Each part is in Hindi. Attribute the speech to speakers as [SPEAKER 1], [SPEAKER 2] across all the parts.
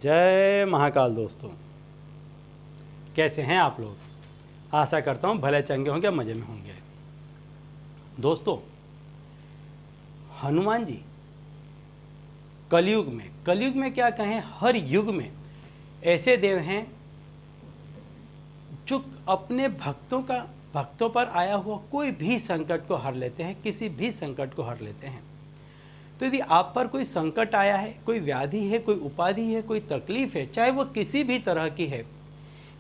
[SPEAKER 1] जय महाकाल दोस्तों, कैसे हैं आप लोग। आशा करता हूँ भले चंगे होंगे, मज़े में होंगे। दोस्तों, हनुमान जी कलयुग में क्या कहें, हर युग में ऐसे देव हैं जो अपने भक्तों पर आया हुआ कोई भी संकट को हर लेते हैं, किसी भी संकट को हर लेते हैं। तो यदि आप पर कोई संकट आया है, कोई व्याधि है, कोई उपाधि है, कोई तकलीफ है, चाहे वो किसी भी तरह की है,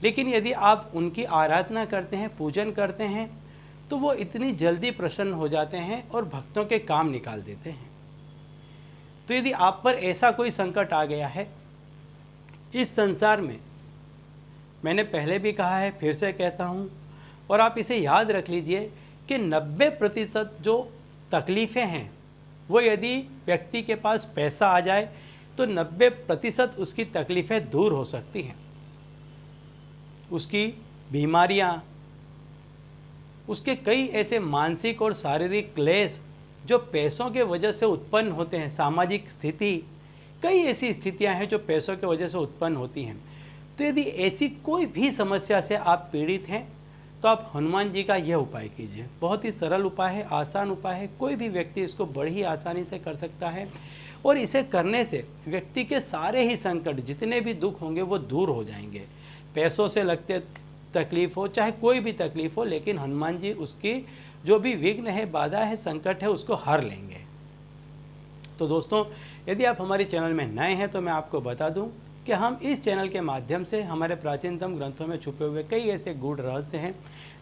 [SPEAKER 1] लेकिन यदि आप उनकी आराधना करते हैं, पूजन करते हैं, तो वो इतनी जल्दी प्रसन्न हो जाते हैं और भक्तों के काम निकाल देते हैं। तो यदि आप पर ऐसा कोई संकट आ गया है इस संसार में, मैंने पहले भी कहा है, फिर से कहता हूँ, और आप इसे याद रख लीजिए कि 90% जो तकलीफ़ें हैं वो यदि व्यक्ति के पास पैसा आ जाए तो 90% उसकी तकलीफ़ें दूर हो सकती हैं। उसकी बीमारियां, उसके कई ऐसे मानसिक और शारीरिक क्लेश जो पैसों के वजह से उत्पन्न होते हैं, सामाजिक स्थिति, कई ऐसी स्थितियां हैं जो पैसों के वजह से उत्पन्न होती हैं। तो यदि ऐसी कोई भी समस्या से आप पीड़ित हैं तो आप हनुमान जी का यह उपाय कीजिए। बहुत ही सरल उपाय है, आसान उपाय है, कोई भी व्यक्ति इसको बड़ी ही आसानी से कर सकता है और इसे करने से व्यक्ति के सारे ही संकट, जितने भी दुख होंगे वो दूर हो जाएंगे। पैसों से लगते तकलीफ हो, चाहे कोई भी तकलीफ हो, लेकिन हनुमान जी उसकी जो भी विघ्न है, बाधा है, संकट है, उसको हर लेंगे। तो दोस्तों, यदि आप हमारे चैनल में नए हैं तो मैं आपको बता दूं कि हम इस चैनल के माध्यम से हमारे प्राचीनतम ग्रंथों में छुपे हुए कई ऐसे गूढ़ रहस्य हैं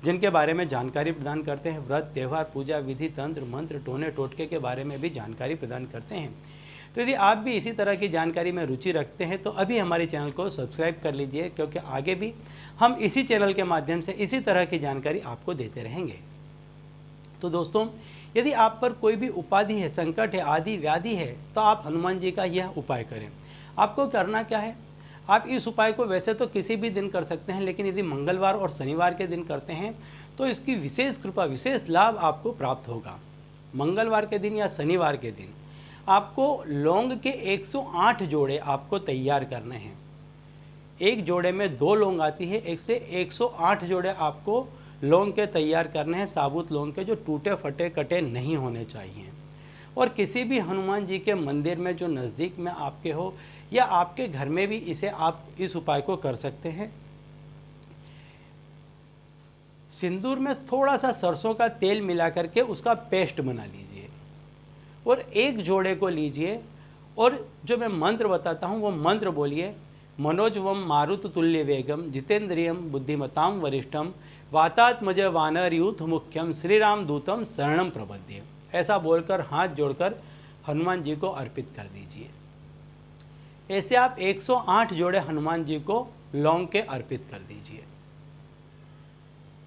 [SPEAKER 1] जिनके बारे में जानकारी प्रदान करते हैं। व्रत, त्यौहार, पूजा विधि, तंत्र, मंत्र, टोने टोटके के बारे में भी जानकारी प्रदान करते हैं। तो यदि आप भी इसी तरह की जानकारी में रुचि रखते हैं तो अभी हमारे चैनल को सब्सक्राइब कर लीजिए, क्योंकि आगे भी हम इसी चैनल के माध्यम से इसी तरह की जानकारी आपको देते रहेंगे। तो दोस्तों, यदि आप पर कोई भी उपाधि है, संकट है, आदि व्याधि है, तो आप हनुमान जी का यह उपाय करें। आपको करना क्या है, आप इस उपाय को वैसे तो किसी भी दिन कर सकते हैं, लेकिन यदि मंगलवार और शनिवार के दिन करते हैं तो इसकी विशेष कृपा, विशेष लाभ आपको प्राप्त होगा। मंगलवार के दिन या शनिवार के दिन आपको लौंग के 108 जोड़े आपको तैयार करने हैं। एक जोड़े में 2 लौंग आती है, एक से 108 जोड़े आपको लौंग के तैयार करने हैं, साबुत लौंग के, जो टूटे फटे कटे नहीं होने चाहिए। और किसी भी हनुमान जी के मंदिर में जो नज़दीक में आपके हो या आपके घर में भी इसे आप इस उपाय को कर सकते हैं। सिंदूर में थोड़ा सा सरसों का तेल मिला करके उसका पेस्ट बना लीजिए और एक जोड़े को लीजिए और जो मैं मंत्र बताता हूँ वो मंत्र बोलिए। मनोजवम मारुत तुल्य वेगम जितेंद्रियम बुद्धिमताम वरिष्ठम वातात्मज वानरयूथ मुख्यम श्री राम दूतम शरणम प्रपद्ये। ऐसा बोलकर हाथ जोड़कर हनुमान जी को अर्पित कर दीजिए। ऐसे आप 108 जोड़े हनुमान जी को लौंग के अर्पित कर दीजिए।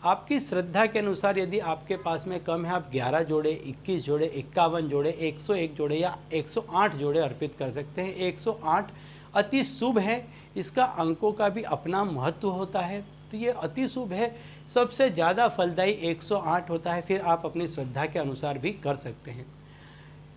[SPEAKER 1] आपकी श्रद्धा के अनुसार यदि आपके पास में कम है, आप 11 जोड़े, 21 जोड़े, 51 जोड़े, 101 जोड़े या 108 जोड़े अर्पित कर सकते हैं। 108 अति शुभ है, इसका अंकों का भी अपना महत्व होता है, तो ये अति शुभ है। सबसे ज़्यादा फलदायी 108 होता है। फिर आप अपनी श्रद्धा के अनुसार भी कर सकते हैं।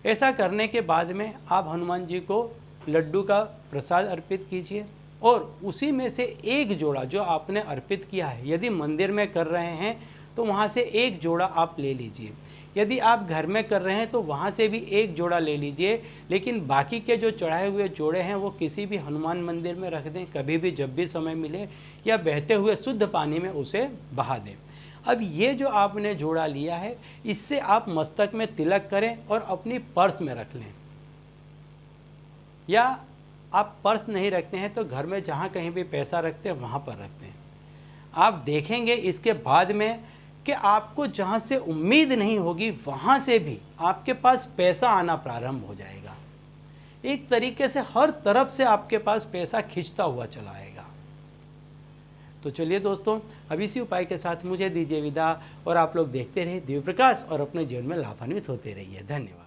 [SPEAKER 1] ऐसा करने के बाद में आप हनुमान जी को लड्डू का प्रसाद अर्पित कीजिए और उसी में से एक जोड़ा जो आपने अर्पित किया है, यदि मंदिर में कर रहे हैं तो वहाँ से एक जोड़ा आप ले लीजिए। यदि आप घर में कर रहे हैं तो वहाँ से भी एक जोड़ा ले लीजिए, लेकिन बाकी के जो चढ़ाए हुए जोड़े हैं वो किसी भी हनुमान मंदिर में रख दें, कभी भी जब भी समय मिले, या बहते हुए शुद्ध पानी में उसे बहा दें। अब ये जो आपने जोड़ा लिया है, इससे आप मस्तक में तिलक करें और अपनी पर्स में रख लें, या आप पर्स नहीं रखते हैं तो घर में जहाँ कहीं भी पैसा रखते हैं वहाँ पर रखते हैं। आप देखेंगे इसके बाद में कि आपको जहाँ से उम्मीद नहीं होगी वहाँ से भी आपके पास पैसा आना प्रारंभ हो जाएगा। एक तरीके से हर तरफ से आपके पास पैसा खिंचता हुआ चला आएगा। तो चलिए दोस्तों, अब इसी उपाय के साथ मुझे दीजिए विदा और आप लोग देखते रहिए दिव्य प्रकाश और अपने जीवन में लाभान्वित होते रहिए। धन्यवाद।